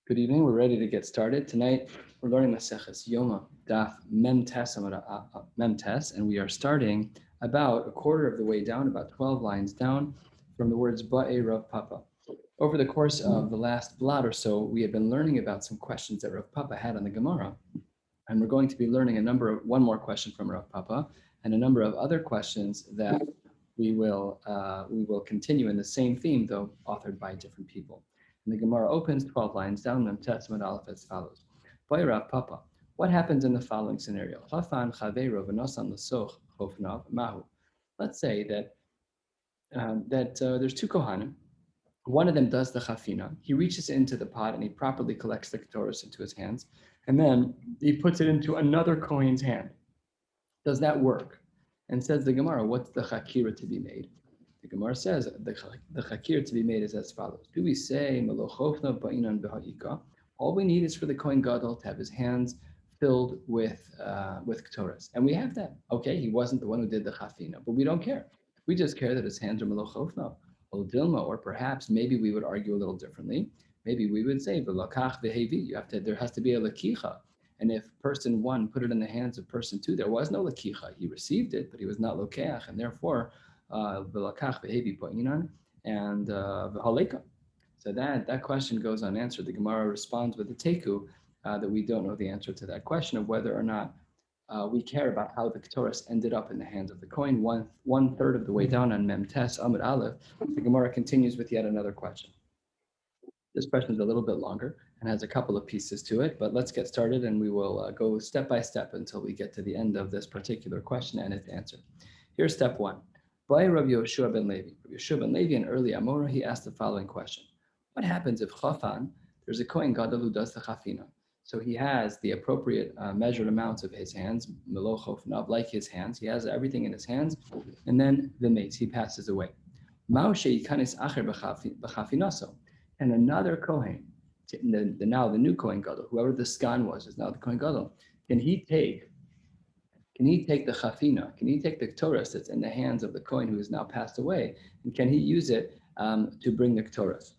Good evening. We're ready to get started. Tonight, we're learning Maseches Yoma, Daf Mem Tes, and we are starting about a quarter of the way down, about 12 lines down, from the words Ba'e Rav Papa. Over the course of the last blot or so, we have been learning about some questions that Rav Papa had on the Gemara, and we're going to be learning one more question from Rav Papa, and a number of other questions that we will continue in the same theme, though authored by different people. And the Gemara opens 12 lines down, Mem Testament Aleph as follows. Boy Rav Papa, what happens in the following scenario? Let's say that there's two Kohanim. One of them does the chafina. He reaches into the pot and he properly collects the ketores into his hands, and then he puts it into another Kohen's hand. Does that work? And says the Gemara, what's the chakira to be made? The Gemara says the chakir to be made is as follows. Do we say melochofna ba'inan beha'ika? All we need is for the Kohen Gadol to have his hands filled with ketores, and we have that. Okay, he wasn't the one who did the chafina, but we don't care. We just care that his hands are melochofna, or dilma, or perhaps maybe we would argue a little differently. Maybe we would say v'lakach v'hevi. There has to be a lakicha. And if person one put it in the hands of person two, there was no lakicha. He received it, but he was not lokeach, and therefore v'lakach v'hevi po'inan and v'haleka. So that question goes unanswered. The Gemara responds with a teku that we don't know the answer to that question of whether or not we care about how the ketores ended up in the hands of the Kohen. One third of the way down on Mem Tes Amud Aleph, the Gemara continues with yet another question. This question is a little bit longer and has a couple of pieces to it, but let's get started and we will go step by step until we get to the end of this particular question and its answer. Here's step one. By Rabbi Yoshua ben Levi. Rabbi Yoshua ben Levi, an early Amora, he asked the following question. What happens if chafan, there's a Kohen Gadol who does the chafina? So he has the appropriate measured amounts of his hands, melochofnav, like his hands. He has everything in his hands, and then the mace, he passes away. And another Kohen, now the new Kohen Gadol, whoever the skan was, is now the Kohen Gadol. Can he take the chafina? Can he take the ketores that's in the hands of the Kohen who has now passed away, and can he use it to bring the ketores?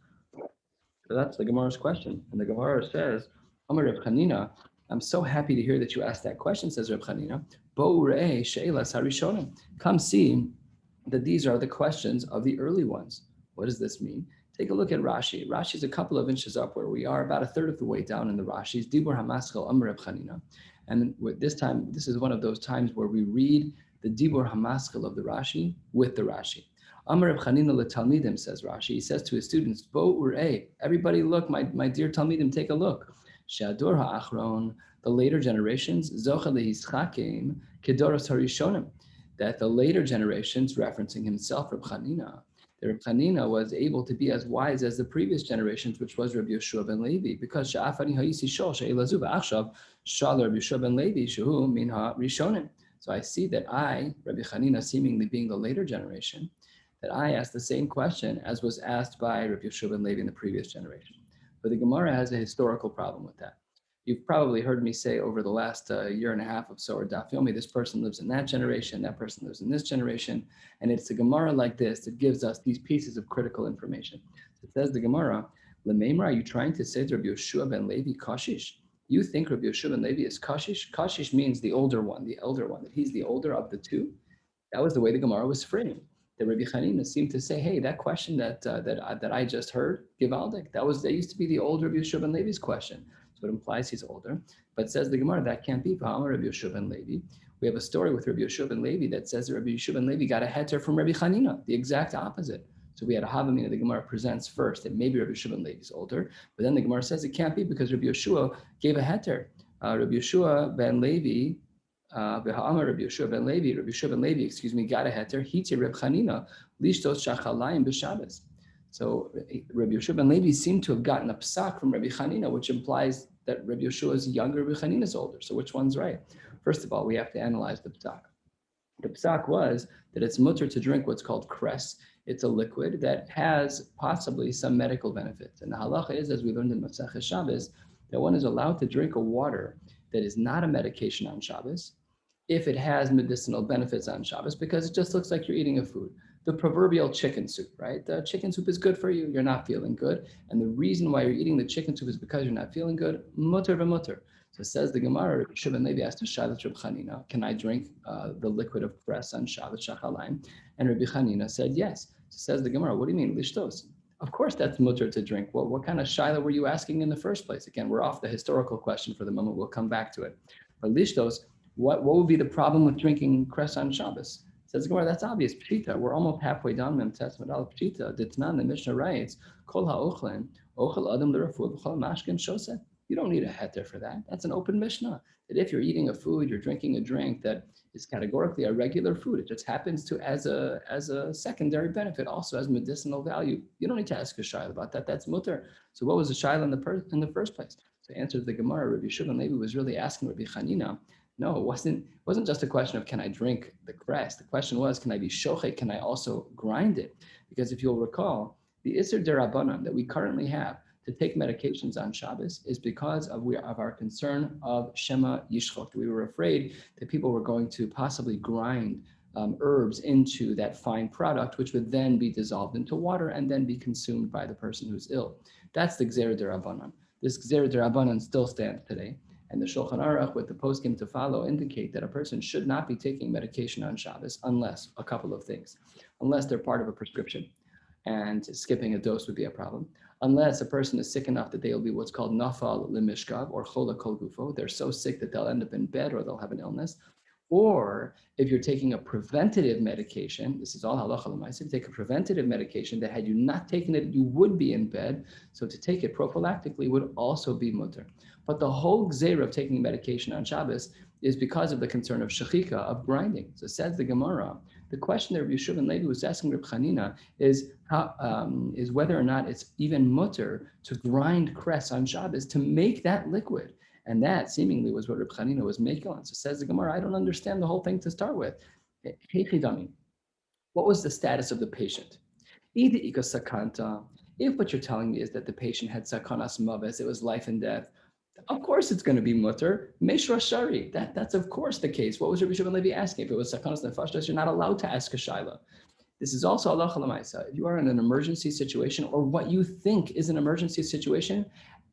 So that's the Gemara's question, and the Gemara says, Amar Reb Chanina, I'm so happy to hear that you asked that question, says Reb Chanina. Bo re'eh she'elas harishonim. Come see that these are the questions of the early ones. What does this mean? Take a look at Rashi. Rashi's a couple of inches up where we are, about a third of the way down in the Rashi's. Dibur hamaschel Amar Reb Chanina. And this time, this is one of those times where we read the Dibur hamaschel of the Rashi with the Rashi. Amar Reb Chanina letalmidim, says Rashi. He says to his students, Bo re'eh, everybody look, my dear talmidim, take a look. She'ador ha'achron, the later generations, zocha lehischakim kedoros harishonim, that the later generations, referencing himself, Reb Chanina, that Reb Chanina was able to be as wise as the previous generations, which was Rabbi Yoshua ben Levi, because she'afani ha'isi shol she'elazu v'achshav shal Rabbi Yoshua ben Levi shehu min ha'rishonim. So I see that I, Rabbi Chanina, seemingly being the later generation, that I asked the same question as was asked by Rabbi Yoshua ben Levi in the previous generation. But the Gemara has a historical problem with that. You've probably heard me say over the last year and a half or so, or Daf Yomi, this person lives in that generation, that person lives in this generation, and it's a Gemara like this that gives us these pieces of critical information. It says the Gemara, L'meimra, are you trying to say to Rabbi Yoshua ben Levi kashish? You think Rabbi Yoshua ben Levi is kashish? Kashish means the older one, that he's the older of the two. That was the way the Gemara was framed. The Rabbi Chanina seemed to say, hey, that question that I just heard, Givaldik, that used to be the old Rabbi Yoshua ben Levi's question. So it implies he's older. But says the Gemara, that can't be Pa'amar Rabbi Yoshua ben Levi. We have a story with Rabbi Yoshua ben Levi that says that Rabbi Yoshua ben Levi got a heter from Rabbi Chanina, the exact opposite. So we had a Havamina, the Gemara presents first that maybe Rabbi Yoshua ben Levi is older, but then the Gemara says it can't be because Rabbi Yoshua gave a heter. Rabbi Yoshua ben Levi, Rabbi Yoshua ben Levi, got a heter. Hiti Reb Chanina lishtos shachalayim b'Shabbos. So Rabbi Yoshua ben Levi seemed to have gotten a psak from Rabbi Chanina, which implies that Rabbi Yoshua is younger, Rabbi Chanina is older. So which one's right? First of all, we have to analyze the psak. The psak was that it's mutter to drink what's called kress. It's a liquid that has possibly some medical benefits. And the halacha is, as we learned in Maseches Shabbos, that one is allowed to drink a water that is not a medication on Shabbos, if it has medicinal benefits on Shabbos, because it just looks like you're eating a food. the proverbial chicken soup, right? The chicken soup is good for you. You're not feeling good. And the reason why you're eating the chicken soup is because you're not feeling good. Mutter v'mutter. So says the Gemara, Shimon Levi asked Shabbos Reb Chanina, can I drink the liquid of cress on Shabbos Shachalayim? And Rabbi Chanina said yes. So says the Gemara, what do you mean, lishtos? Of course that's mutter to drink. Well, what kind of shaila were you asking in the first place? Again, we're off the historical question for the moment. We'll come back to it. But lishtos, what would be the problem with drinking cress on Shabbos? Says Gemara, that's obvious. Pshita, we're almost halfway down Mem Testament. Al Pshita, Ditnan, the Mishnah writes, Kol ha'ochlen, ochel adam l'rafu, v'chol mashkin shoseh. You don't need a heter for that. That's an open Mishnah. That if you're eating a food, you're drinking a drink that is categorically a regular food, it just happens to, as a secondary benefit, also has medicinal value. You don't need to ask a shaila about that. That's mutter. So what was the shaila in the first place? So answers the Gemara, Rabbi Shimon Levi was really asking Rabbi Chanina. No, it wasn't just a question of can I drink the cress. The question was, can I be shochet? Can I also grind it? Because if you'll recall, the Isser Derabanan that we currently have to take medications on Shabbos is because of our concern of Shema Yishchot. We were afraid that people were going to possibly grind herbs into that fine product, which would then be dissolved into water and then be consumed by the person who's ill. That's the Gzera Derabanan. This Gzera Derabanan still stands today. And the Shulchan Aruch with the poskim to follow indicate that a person should not be taking medication on Shabbos unless a couple of things. Unless they're part of a prescription, and skipping a dose would be a problem. Unless a person is sick enough that they'll be what's called nafal limishkav or chola kol gufo. They're so sick that they'll end up in bed or they'll have an illness. Or if you're taking a preventative medication, this is all halacha l'maaseh, take a preventative medication that had you not taken it, you would be in bed. So to take it prophylactically would also be mutter. But the whole gzeira of taking medication on Shabbos is because of the concern of shechika, of grinding. So says the Gemara, the question that Rabbi Shimon Levi was asking Reb Chanina is whether or not it's even mutter to grind cress on Shabbos to make that liquid. And that seemingly was what Reb Chanina was making on. So says the Gemara, I don't understand the whole thing to start with. What was the status of the patient? If what you're telling me is that the patient had sakanas maves, it was life and death, of course it's going to be mutter. Meshra shari. That's of course the case. What was Rabbi Shimon Levi asking? If it was sakanas nefashos, you're not allowed to ask a shaila. This is also halacha l'maaseh. If you are in an emergency situation or what you think is an emergency situation,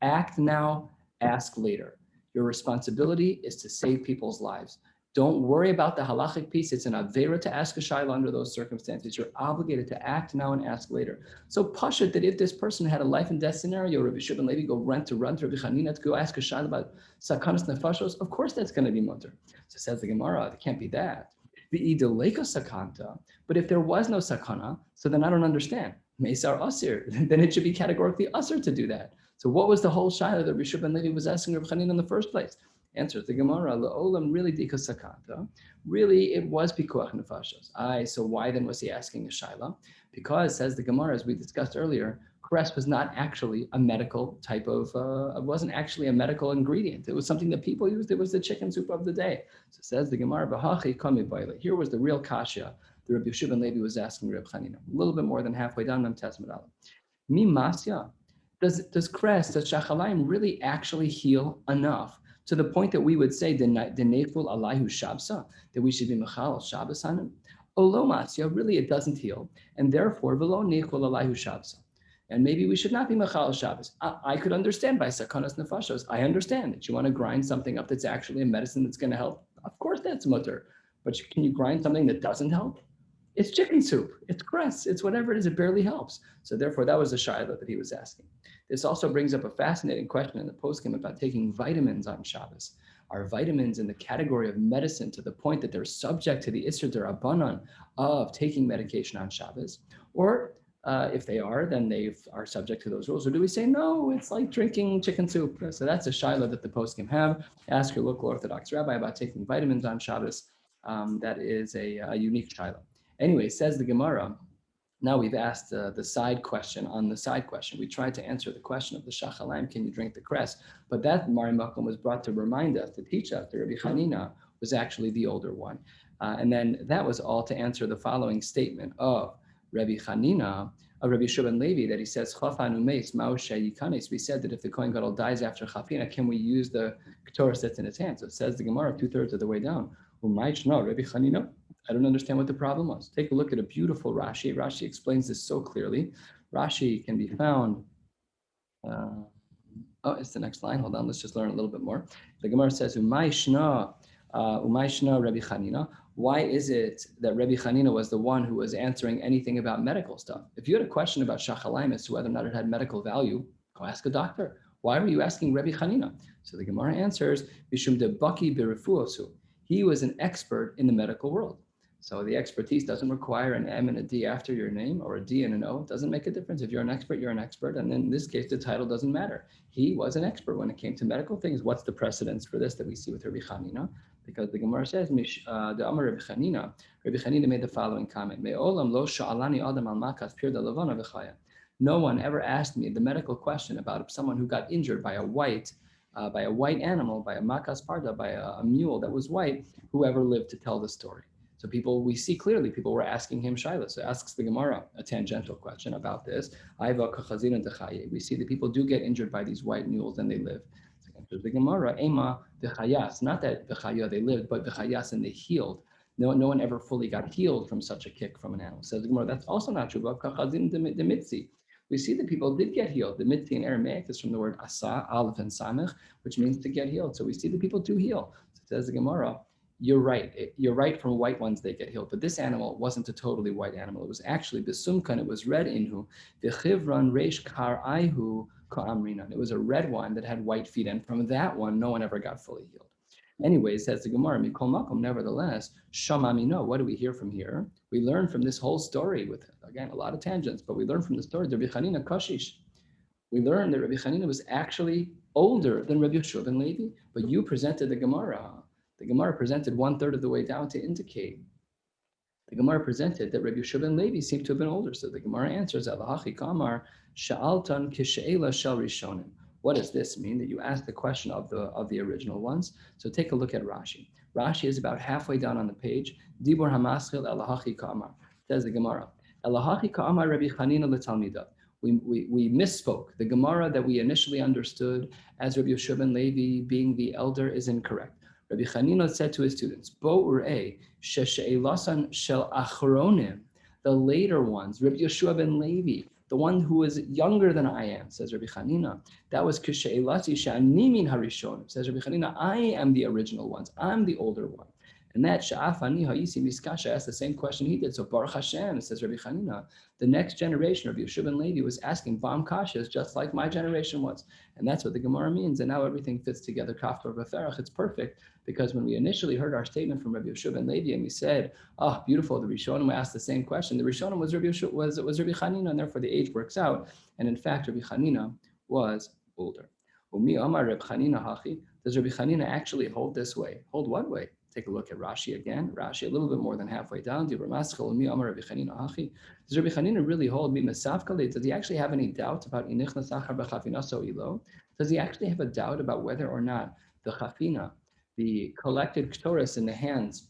act now, ask later. Your responsibility is to save people's lives. Don't worry about the halachic piece. It's an avera to ask a shaila under those circumstances. You're obligated to act now and ask later. So pashut that if this person had a life and death scenario, Rabbi Shimon Levi run to Rabbi Chanina to go ask a shaila about sakanas nefashos, of course that's going to be mutter. So says the Gemara, it can't be that. But if there was no sakana, so then I don't understand. Mesar asir, then it should be categorically asir to do that. So what was the whole shaila that Rabbi Shimon Levi was asking Rabbi Chanina in the first place? Answers the Gemara, La'olam really dika sakanta. Really, it was pikuach nefashos. So why then was he asking a shaila? Because, says the Gemara, as we discussed earlier, cress was not actually a medical type of, it wasn't actually a medical ingredient. It was something that people used. It was the chicken soup of the day. So says the Gemara, B'hachi kami baile. Here was the real kasha that Rabbi Shimon Levi was asking Rabbi Chanina. A little bit more than halfway down Mem Testament Aleph. Mi masya. Does cress, does shachalayim really actually heal enough to the point that we would say the neful alayhu shabsa, that we should be mechal Shabbos on him? Olo masya, really it doesn't heal, and therefore below neful alayhu shabsa. And maybe we should not be mechal Shabbos. I could understand by sakanas nefashos. I understand that you want to grind something up that's actually a medicine that's going to help. Of course that's mutter. But can you grind something that doesn't help? It's chicken soup, it's cress, it's whatever it is, it barely helps. So therefore, that was the shaila that he was asking. This also brings up a fascinating question in the poskim about taking vitamins on Shabbos. Are vitamins in the category of medicine to the point that they're subject to the Isser Derabanan of taking medication on Shabbos? Or if they are, then they are subject to those rules. Or do we say, no, it's like drinking chicken soup? So that's a shaila that the poskim have. Ask your local Orthodox rabbi about taking vitamins on Shabbos. That is a unique shaila. Anyway, says the Gemara, now we've asked the side question on the side question. We tried to answer the question of the shachalayim, can you drink the cress? But that Mari Makom was brought to remind us, to teach us that Rabbi Chanina was actually the older one. And then that was all to answer the following statement of Rabbi Chanina, of Rabbi Shimon Levi, that he says, Chafanu meis, ma'oshe yikanes. We said that if the Kohen Gadol dies after Chafina, can we use the Torah that's in his hand? So it says the Gemara 2/3 of the way down. Rabbi Chanina, I don't understand what the problem was. Take a look at a beautiful Rashi. Rashi explains this so clearly. Rashi can be found. It's the next line. Hold on, let's just learn a little bit more. The Gemara says, Umay Shna Rabbi Chanina. Why is it that Rabbi Chanina was the one who was answering anything about medical stuff? If you had a question about Shachalimus, whether or not it had medical value, go ask a doctor. Why were you asking Rabbi Chanina? So the Gemara answers, Mishum de Baki Birifuosu. He was an expert in the medical world. So the expertise doesn't require an M and a D after your name, or a D and an O. It doesn't make a difference. If you're an expert, you're an expert. And in this case, the title doesn't matter. He was an expert when it came to medical things. What's the precedence for this that we see with Rabbi Chanina? Because the Gemara says, the Amar Rabbi Chanina made the following comment. Me'olam lo sha'alani adam al makas pir da lavana v'chaya. No one ever asked me the medical question about someone who got injured by a white animal, by a makas parda, by a mule that was white, who ever lived to tell the story. So we see clearly people were asking him Shaila. So asks the Gemara a tangential question about this. We see that people do get injured by these white mules and they live. So the Gemara, Ema v'chayas, not that v'chaya they lived, but v'chayas and they healed. No one ever fully got healed from such a kick from an animal. Says the Gemara, that's also not true. We see that people did get healed. The mitzi in Aramaic is from the word asa, aleph, and samech, which means to get healed. So we see that people do heal. So says the Gemara, you're right. You're right. From white ones, they get healed. But this animal wasn't a totally white animal. It was actually besumkan. It was red inhu. V'chivran reish kar aihu ka'amrinan. It was a red one that had white feet, and from that one, no one ever got fully healed. Anyways, says the Gemara, mikol makom. Nevertheless, shamamino. What do we hear from here? We learn from this whole story with, again, a lot of tangents, but we learn from the story. Rabbi Chanina kashish. We learned that Rabbi Chanina was actually older than Rabbi Yeshua ben Levi, but you presented the Gemara. The Gemara presented 1/3 of the way down to indicate. The Gemara presented that Rabbi Yeshua ben Levi seemed to have been older. So the Gemara answers, Alahachi Kamar, Sha'altan Kishe'ela Shel Rishonim. What does this mean? That you asked the question of the original ones. So take a look at Rashi. Rashi is about halfway down on the page. Dibur Hamaschil Alahachi Kamar. Says the Gemara. Alahachi Kamar Rabbi Chanina L'Talmidav. We misspoke. The Gemara that we initially understood as Rabbi Yeshua ben Levi being the elder is incorrect. Rabbi Chanina said to his students, Bo ur'eh she'elasan shel achronim, the later ones, Rabbi Yeshua ben Levi, the one who was younger than I am, says Rabbi Chanina. That was kishe'elasi she'ani min harishonim, says Rabbi Chanina, I am the original ones, I'm the older one. And that Sha'afani Ha'isi Miskasha asked the same question he did. So Baruch Hashem, says Rabbi Chanina, the next generation of Yeshua ben Levi was asking Bam Kashas just like my generation was. And that's what the Gemara means. And now everything fits together. Kaftor V'ferach, it's perfect. Because when we initially heard our statement from Rabbi Yeshua ben Levi and we said, oh, beautiful, the Rishonim asked the same question. The Rishonim was Rabbi Chanina, and therefore the age works out. And in fact, Rabbi Chanina was older. Umi Amar Rabbi Chanina Hachi. Does Rabbi Chanina actually hold this way? Hold what way? Take a look at Rashi again. Rashi a little bit more than halfway down. Does Rabbi Chanina really hold me mesafkale? Does he actually have any doubt about inichnas achar b'chafina ilo? Does he actually have a doubt about whether or not the chafina, the collected ktoris in the hands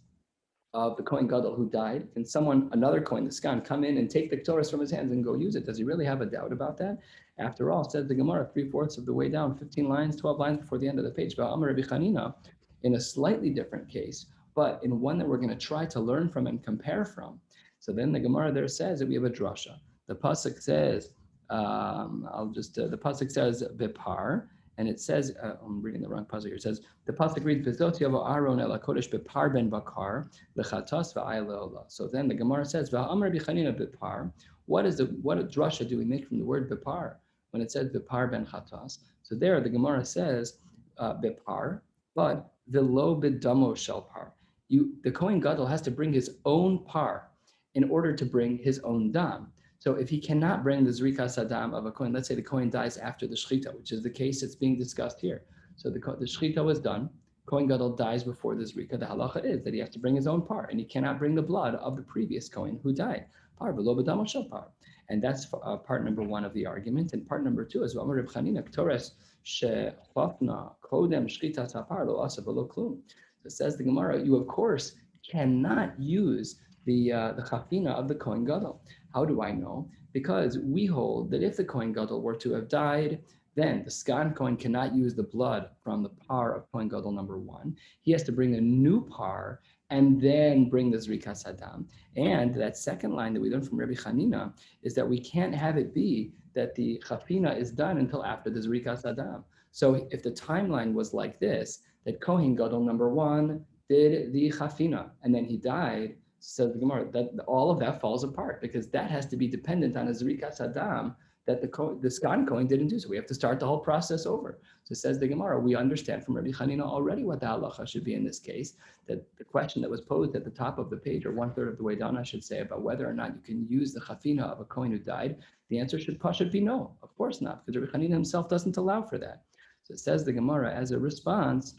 of the Kohen Gadol who died, can another Kohen, the Skan, come in and take the ktoris from his hands and go use it? Does he really have a doubt about that? After all, says the Gemara, 3/4 of the way down, 15 lines, 12 lines before the end of the page, Amar Rabbi Chanina, in a slightly different case, but in one that we're going to try to learn from and compare from. So then the Gemara there says that we have a drasha. The pasuk says, the pasuk says bepar, and it says, I'm reading the wrong pasuk here. It says the pasuk reads V'zot yavo Aaron el hakodesh bepar ben bakar lechatas v'ayil leolah. So then the Gemara says V'amar Rabbi Chanina bepar. What drasha do we make from the word bepar when it says bepar ben chatas? So there the Gemara says bepar, but v'lo b'damo shel par. The Kohen Gadol has to bring his own par in order to bring his own dam. So if he cannot bring the zrikas hadam of a Kohen, let's say the Kohen dies after the shechita, which is the case that's being discussed here. So the shechita was done, Kohen Gadol dies before the zrika. The halacha is that he has to bring his own par, and he cannot bring the blood of the previous Kohen who died. Par v'lo b'damo shel par. And that's part number one of the argument. And part number two is Amar Reb Chanina ktores shechafna kodem shchitas hapar lo asa v'lo klum. So says the Gemara, you of course cannot use the chafina of the Kohen Gadol. How do I know? Because we hold that if the Kohen Gadol were to have died, then the Skan Kohen cannot use the blood from the par of Kohen Gadol number one. He has to bring a new par and then bring the Zrikas Hadam. And that second line that we learned from Rabbi Chanina is that we can't have it be that the Chafina is done until after the Zrikas Hadam. So if the timeline was like this, that Kohen Gadol number one did the Chafina and then he died, says the Gemara, that all of that falls apart because that has to be dependent on a Zrikas Hadam that the Skan Kohen didn't do. So we have to start the whole process over. So says the Gemara, we understand from Rabbi Chanina already what the halacha should be in this case, that the question that was posed at the top of the page, or 1/3 of the way down, I should say, about whether or not you can use the chafina of a Kohen who died, the answer should be no, of course not, because Rabbi Chanina himself doesn't allow for that. So it says the Gemara as a response,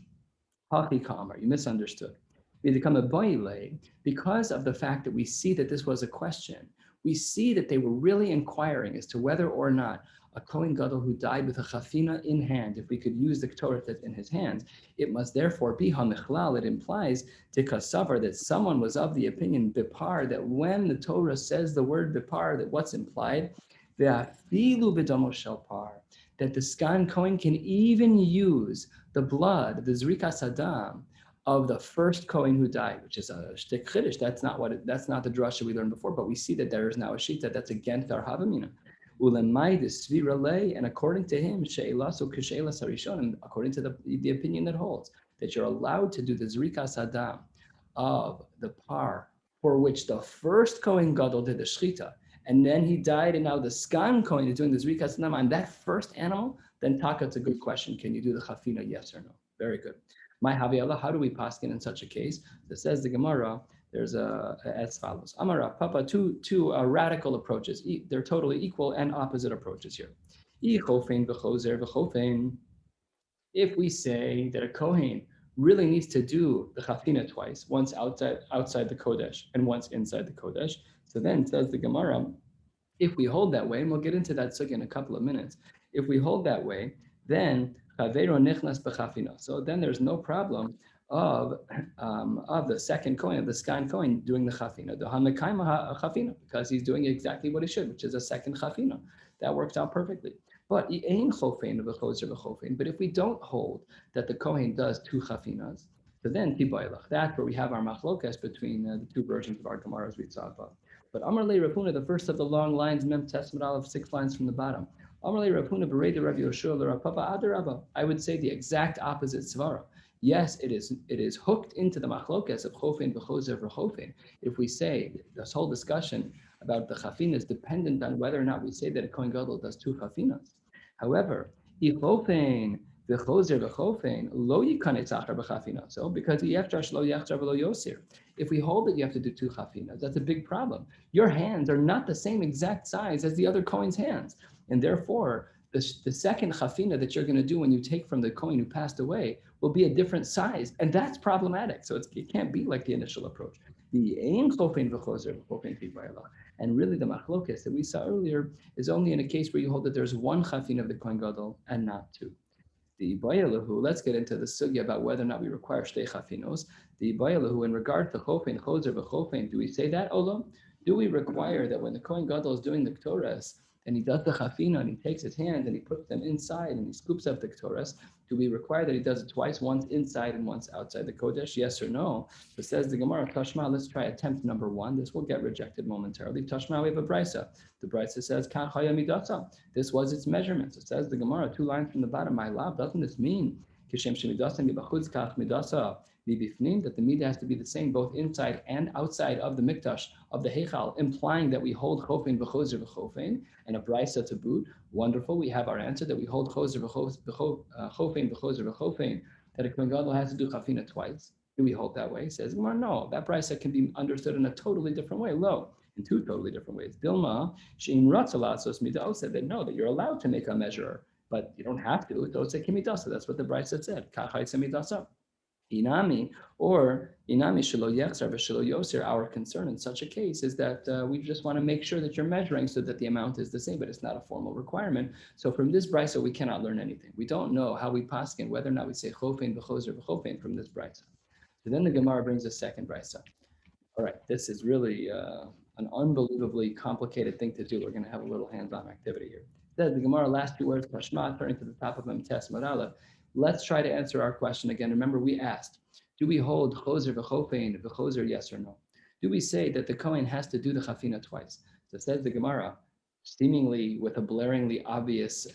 Hachi Kamar, you misunderstood. We become a boile because of the fact that we see that this was a question. We see that they were really inquiring as to whether or not a Kohen Gadol who died with a chafina in hand, if we could use the Torah that's in his hands, it must therefore be hamichlal. It implies tikasavar that someone was of the opinion bipar that when the Torah says the word bipar, that what's implied, ve'afilu b'damo shel par, that the Skan Kohen can even use the blood, the Zrikas Hadam, of the first Kohen who died, which is a shtik chiddush. That's not the drasha we learned before, but we see that there is now a shita that's against our havamina. Ulemai svira lei, and according to him, she'elasu k'she'elas harishon, and according to the opinion that holds that you're allowed to do the Zrikas Hadam of the par for which the first Kohen Gadol did the shchita, and then he died, and now the Skan Kohen is doing the Zrikas Hadam on that first animal, then Taka, it's a good question. Can you do the chafina, yes or no? Very good. My Haviyallah, how do we paskin in such a case? It says the Gemara, there's as follows. Amara, Papa, two radical approaches. They're totally equal and opposite approaches here. If we say that a Kohen really needs to do the chafina twice, once outside the Kodesh and once inside the Kodesh, so then says the Gemara, if we hold that way, and we'll get into that sugya in a couple of minutes, if we hold that way, then so then there's no problem of the second Kohen, of the Skan Kohen, doing the chafina, the hamekaima chafina, because he's doing exactly what he should, which is a second chafina. That works out perfectly. But if we don't hold that the Kohen does two chafinas, so then that's where we have our machlokas between the two versions of our Gemara as we saw above. But Amar Le Rapuna, the first of the long lines, Mem Testament of 6 lines from the bottom. I would say the exact opposite svara. Yes, it is hooked into the machlokas of chofin v'chozer v'chofin. If we say this whole discussion about the chafina is dependent on whether or not we say that a Kohen Gadol does two chafinas. However, chofin v'chozer v'chofin lo yikanetz achar b'chafina. So because yeftar shlo yachtar v'lo yosir. If we hold that you have to do two chafinas, that's a big problem. Your hands are not the same exact size as the other Kohen's hands. And therefore, the second chafina that you're going to do when you take from the Kohen who passed away will be a different size. And that's problematic. So it can't be like the initial approach. And really the machlokas that we saw earlier is only in a case where you hold that there's one chafina of the Kohen Gadol and not two. The Bayalahu, let's get into the sugya about whether or not we require shtei chafinos. The Bayalahu, in regard to chofin, chozer, v'chofin, do we say that, Olam? Do we require that when the Kohen Gadol is doing the Ktoras, and he does the chafina, and he takes his hands and he puts them inside and he scoops up the Ktoras, do we require that he does it twice, once inside and once outside the Kodesh? Yes or no? So says the Gemara, Tashma, let's try attempt number 1. This will get rejected momentarily. Tashma, we have a brisa. The brisa says, Kan chaya midasa. This was its measurement. So says the Gemara, 2 lines from the bottom, my love, doesn't this mean Kishem shemidasa mibachutz kach midasa mibifnim, that the midah has to be the same both inside and outside of the mikdash, of the heichal, implying that we hold chofin v'chozer v'chofin, and a brisa to boot? Wonderful, we have our answer that we hold chozer v'chofin v'chozer v'chofin, that a Kohen Gadol has to do chafina twice. Do we hold that way? Says, well, no, that brisa can be understood in a totally different way. Lo, in 2 totally different ways. Dilma, she'im ratzalat sos midah, said that no, that you're allowed to make a measure, but you don't have to. Don't say kimidasa. That's what the brisa said. Kachai semidasa. Inami, or inami shelo yechzar v'shelo yoser. Our concern in such a case is that we just want to make sure that you're measuring so that the amount is the same, but it's not a formal requirement. So from this brisa, we cannot learn anything. We don't know how we paskin, whether or not we say chofin v'chozer v'chofin from this brisa. So then the Gemara brings a second brisa. All right, this is really an unbelievably complicated thing to do. We're going to have a little hands-on activity here. The Gemara, last 2 words, Tashma, turning to the top of Memtes Marala. Let's try to answer our question again. Remember, we asked, Do we hold choser v'chofein v'choser, yes or no? Do we say that the Kohen has to do the chafina twice? So it says the Gemara, seemingly with a blaringly obvious,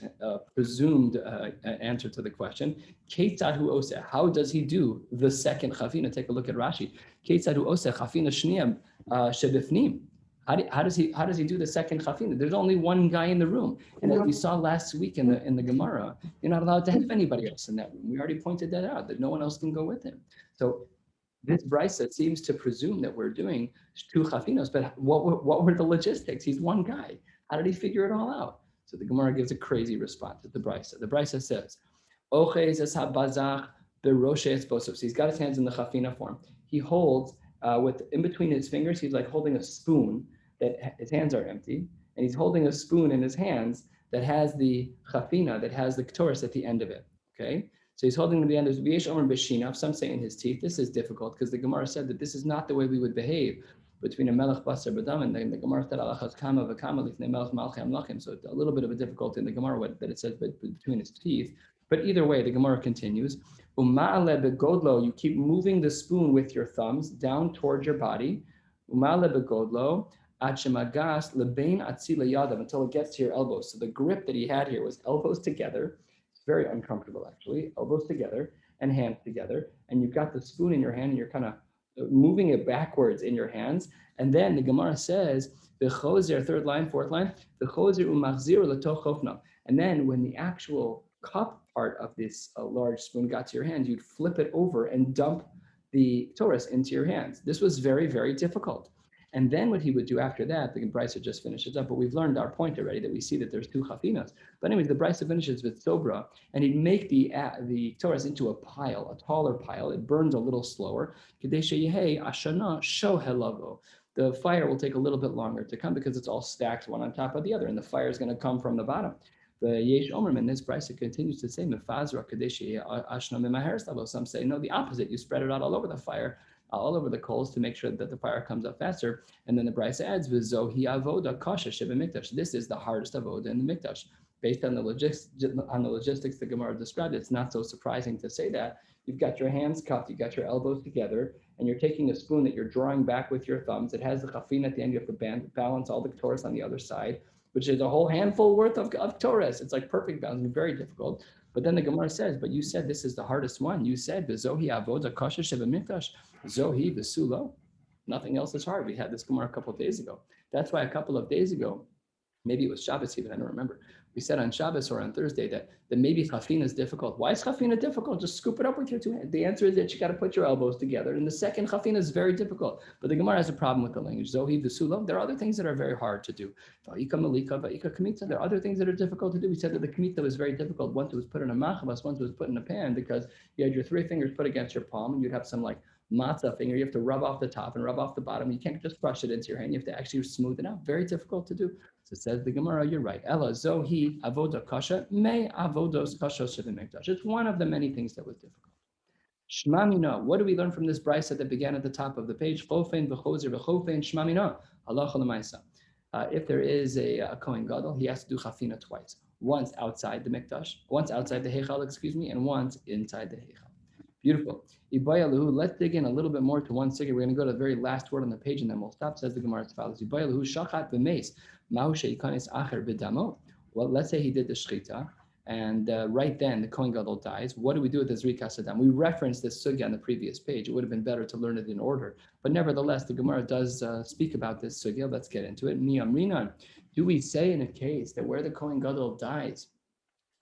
presumed answer to the question, Ketzad hu oseh, how does he do the second chafina? Take a look at Rashi. Ketzad hu oseh chafina shniyam shebifnim. How does he do the second chafina? There's only one guy in the room, and as we saw last week in the Gemara, you're not allowed to have anybody else in that room. We already pointed that out, that no one else can go with him. So this brisa seems to presume that we're doing two chafinos, but what were the logistics? He's one guy. How did he figure it all out? So the Gemara gives a crazy response at the brisa. The brisa says, "Ochez es habazach beroshes bosov." So he's got his hands in the chafina form. He holds with in between his fingers. He's like holding a spoon that his hands are empty, and he's holding a spoon in his hands that has the chafina, that has the ktoris at the end of it. Okay. So he's holding the end of V'yesh Omer B'shinav, some say in his teeth. This is difficult because the Gemara said that this is not the way we would behave between a Melech Basar B'dam, and the Gemara said Alachas Kama V'Kama Lifnei Melech Malchei Amlachim. So a little bit of a difficulty in the Gemara that it says between his teeth. But either way, the Gemara continues. Uma'ale begodlo, you keep moving the spoon with your thumbs down towards your body. Uma'ale begodlo, achemagas lebein atzila yadav, until it gets to your elbows. So the grip that he had here was elbows together. Very uncomfortable, actually. Elbows together and hands together. And you've got the spoon in your hand and you're kind of moving it backwards in your hands. And then the Gemara says, the choser, third line, fourth line, the choser umachzir letoch chofna. And then when the actual cup part of this large spoon got to your hand, you'd flip it over and dump the Torah into your hands. This was very, very difficult. And then what he would do after that, the Brisa just finishes up, but we've learned our point already that we see that there's two chafinas. But anyways, the Brisa finishes with sobra, and he'd make the Torah into a pile, a taller pile. It burns a little slower. The fire will take a little bit longer to come because it's all stacked one on top of the other, and the fire is going to come from the bottom. The Yesh Omerman, this Brisa continues to say, some say, no, the opposite. You spread it out all over the fire, all over the coals to make sure that the fire comes up faster. And then the Brisa adds, "V'zohi avoda kasha shebemikdash." This is the hardest avoda in the mikdash. Based on the logistics the Gemara described, it's not so surprising to say that. You've got your hands cupped, you've got your elbows together, and you're taking a spoon that you're drawing back with your thumbs. It has the chafin at the end. You have to balance all the Torahs on the other side, which is a whole handful worth of Torahs. It's like perfect balance, very difficult. But then the Gemara says, but you said this is the hardest one. You said, "V'zohi avoda kasha shebemikdash." Zohi v'sulo. Nothing else is hard. We had this Gemara a couple of days ago. That's why a couple of days ago, maybe it was Shabbos even, I don't remember. We said on Shabbos or on Thursday that maybe chafina is difficult. Why is chafina difficult? Just scoop it up with your two hands. The answer is that you got to put your elbows together. And the second chafina is very difficult. But the Gemara has a problem with the language. Zohi v'sulo. There are other things that are very hard to do. Va'ika malika, va'ika kamitza. There are other things that are difficult to do. We said that the kamitza was very difficult. Once it was put in a machabas, once it was put in a pan, because you had your three fingers put against your palm, and you'd have some like matzah finger. You have to rub off the top and rub off the bottom. You can't just brush it into your hand. You have to actually smooth it out. Very difficult to do. So it says the Gemara, you're right. Ella zohi avoda kasha me avodos kasha shebemikdash. It's one of the many things that was difficult. Shmamina. What do we learn from this brisa that began at the top of the page? Chofen v'chozer v'chofen shmamina. Halacha l'maisa. If there is a Kohen Gadol, he has to do chafina twice. Once outside the mikdash, once outside the heichal, and once inside the heichal. Beautiful. Let's dig in a little bit more to one second. We're going to go to the very last word on the page and then we'll stop. Says the Gemara as follows. Well, let's say he did the shchita and right then the Kohen Gadol dies. What do we do with the Zrikas Adam? We referenced this sugya on the previous page. It would have been better to learn it in order. But nevertheless, the Gemara does speak about this sugya. Let's get into it. Do we say in a case that where the Kohen Gadol dies,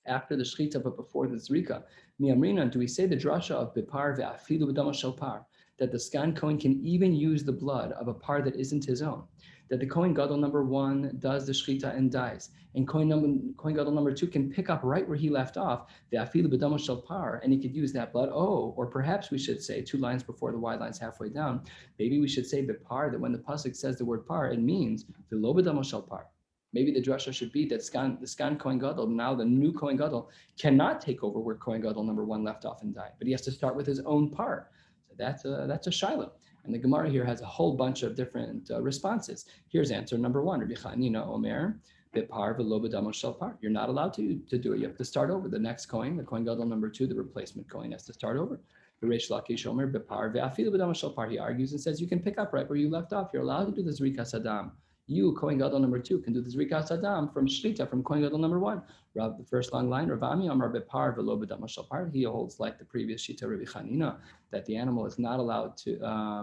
after the shechita but before the zrika, do we say the drasha of bipar ve'afilu b'dama shel par, that the skan Kohen can even use the blood of a par that isn't his own? That the Kohen Gadol number one does the shechita and dies, and Kohen Gadol number two can pick up right where he left off, ve'afilu b'dama shel par, and he could use that blood. Oh, or perhaps we should say 2 lines before the wide lines halfway down. Maybe we should say bipar, that when the pasuk says the word par, it means v'lo b'dama shel par. Maybe the drasha should be that the skan Kohen Gadol, now the new Kohen Gadol, cannot take over where Kohen Gadol number one left off and died, but he has to start with his own part. So that's a shiloh. And the Gemara here has a whole bunch of different responses. Here's answer number one. Rabbi Chanina Omer, Bipar v'lo b'damo shel par. You're not allowed to do it. You have to start over. The next Kohen, the Kohen Gadol number two, the replacement Kohen, has to start over. Reish Lakish Omer Bepar ve'afilu b'dam shel par. He argues and says you can pick up right where you left off. You're allowed to do the Zrikas Adam. You, Kohen Gadol number 2, can do the Zrikas Adam from Shlita, from Kohen Gadol number 1. Rav, the first long line, Rav Ami Amar Bepar ve'lo b'dam shel par. He holds like the previous Shita Rabbi Chanina that the animal is not allowed to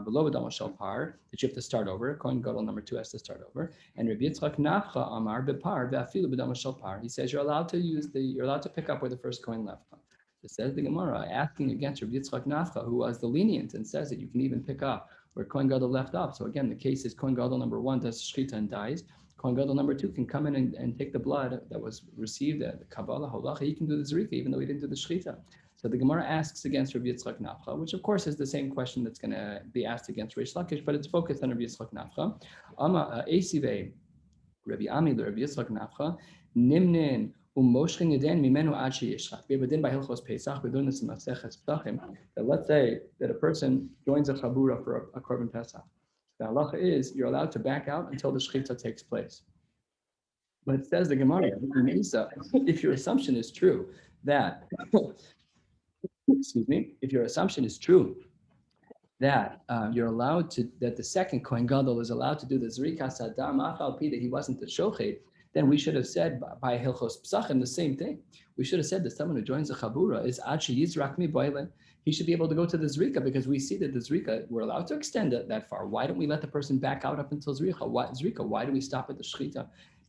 below b'dam shel par, that you have to start over. Kohen Gadol number 2 has to start over. And Rabbi Yitzchak Nafcha Amar Bepar ve'afilu b'dam shel par. He says you're allowed to pick up where the first Kohen left. It says the Gemara, asking against Rabbi Yitzchak Nafcha, who was the lenient and says that you can even pick up where Kohen Gadol left off. So again, the case is Kohen Gadol number 1 does shchita and dies. Kohen Gadol number 2 can come in and take the blood that was received at the Kabbalah, Holacha. He can do the Zrika, even though he didn't do the shchita. So the Gemara asks against Rabbi Yitzchak Nafcha, which of course is the same question that's going to be asked against Reish Lakish, but it's focused on Rabbi Yitzchak Nafcha. Esive, Rabbi Ami, the Rabbi Yitzchak Nafcha, Nimnin, we have a din by Hilchos Pesach. We learn this in Maseches Pesachim, that let's say that a person joins a chabura for a korban Pesach. The halacha is you're allowed to back out until the shechita takes place. But it says the Gemara, if your assumption is true that, if your assumption is true that you're allowed to, that the second Kohen Gadol is allowed to do the Zrikas Adam Afal Pi, that he wasn't the Shochet, then we should have said by Hilchos Pesachim the same thing. We should have said that someone who joins a Chabura is Achi Yizrak Mi Boile. He should be able to go to the Zrika, because we see that the Zrika, we're allowed to extend it that far. Why don't we let the person back out up until Zrika? Why do we stop at the Shechita?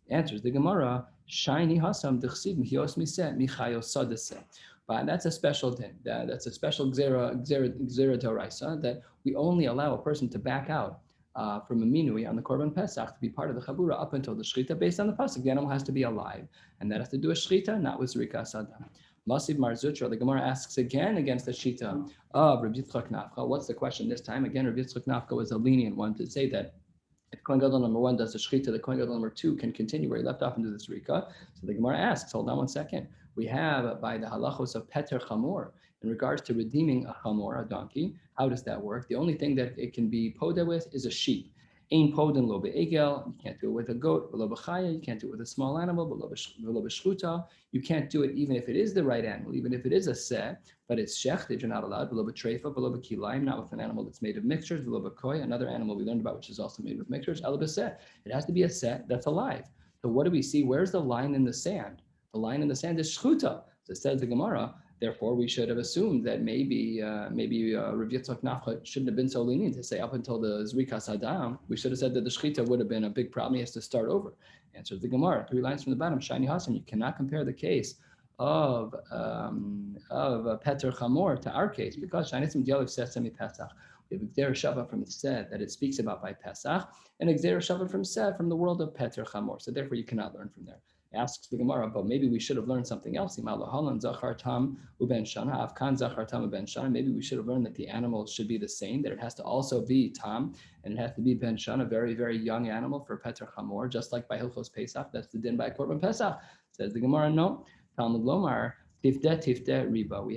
Answers the Gemara, Shaini Hasam Dechsiv Mihios Miseh Michayos Sadeseh. But that's a special din. That's a special Gzera Doraisa, that we only allow a person to back out from a minui on the Korban Pesach to be part of the Chabura up until the Shechita. Based on the pasuk, the animal has to be alive, and that has to do with Shechita, not with Zrikas Adam. Masiv Mar Zutra, the Gemara asks again against the Shita of Rabbi Yitzchak Nafcha. What's the question this time? Again, Rabbi Yitzchak Nafcha was a lenient one to say that if Kohen Gadol number 1 does the Shechita, the Kohen Gadol number 2 can continue where he left off and do the Zrika. So the Gemara asks, hold on one second. We have by the halachos of Peter Chamor, in regards to redeeming a chamor, a donkey, how does that work? The only thing that it can be poda with is a sheep. Ein poden lo be'egel, you can't do it with a goat, lo b'chaya, you can't do it with a small animal, lo b'shchuta, you can't do it even if it is the right animal, even if it is a seh, but it's shechted, you're not allowed, lo b'treifa, lo b'kilayim, not with an animal that's made of mixtures, lo b'koy, another animal we learned about which is also made with mixtures, el b'seh, it has to be a seh that's alive. So what do we see? Where's the line in the sand? The line in the sand is shchuta. So it says the Gemara, therefore, we should have assumed that maybe Rav Yitzchak Nafcha shouldn't have been so lenient to say up until the Zrikas Adam. We should have said that the Shechita would have been a big problem. He has to start over. Answers the Gemara, 3 lines from the bottom. Shani Hassan, you cannot compare the case of Peter Chamor to our case, because Shani Hassan Dialog says Semi Pesach. We have Gzera Shava from Seh that it speaks about by Pesach, and Gzera Shava from Seh from the world of Peter Chamor. So therefore, you cannot learn from there. Asks the Gemara, but maybe we should have learned something else. Maybe we should have learned that the animal should be the same, that it has to also be tam, and it has to be ben shana, a very, very young animal for Peter Chamor, just like by Hilchos Pesach. That's the din by Korban Pesach. Says the Gemara, no. Talmud Lomar, tifte riba. We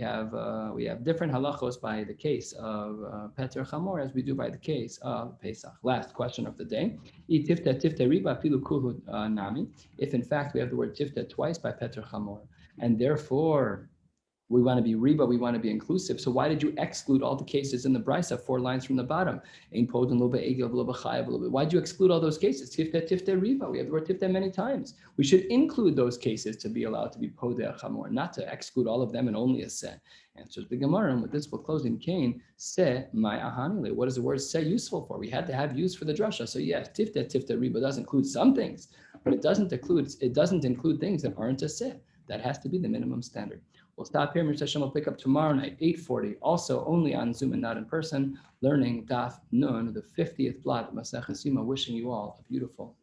have different halachos by the case of Peter Chamor as we do by the case of Pesach. Last question of the day. Tifte riba filu kulhu nami. If in fact we have the word tifte twice by Peter Chamor, and therefore we want to be riba, we want to be inclusive. So why did you exclude all the cases in the brisa, 4 lines from the bottom? Why did you exclude all those cases? Tifte riba. We have the word tifte many times. We should include those cases to be allowed to be podeh chamor, not to exclude all of them and only a seh. Answers the Gemara, and with this we'll close in Cain. Seh my ahanile. What is the word seh useful for? We had to have use for the drasha. So yes, tifte riba does include some things, but it doesn't include things that aren't a seh. That has to be the minimum standard. We'll stop here. Mr. Hashem will pick up tomorrow night, 8:40, also only on Zoom and not in person, learning Daf Nun, the 50th blot of Maseches Yoma. Wishing you all a beautiful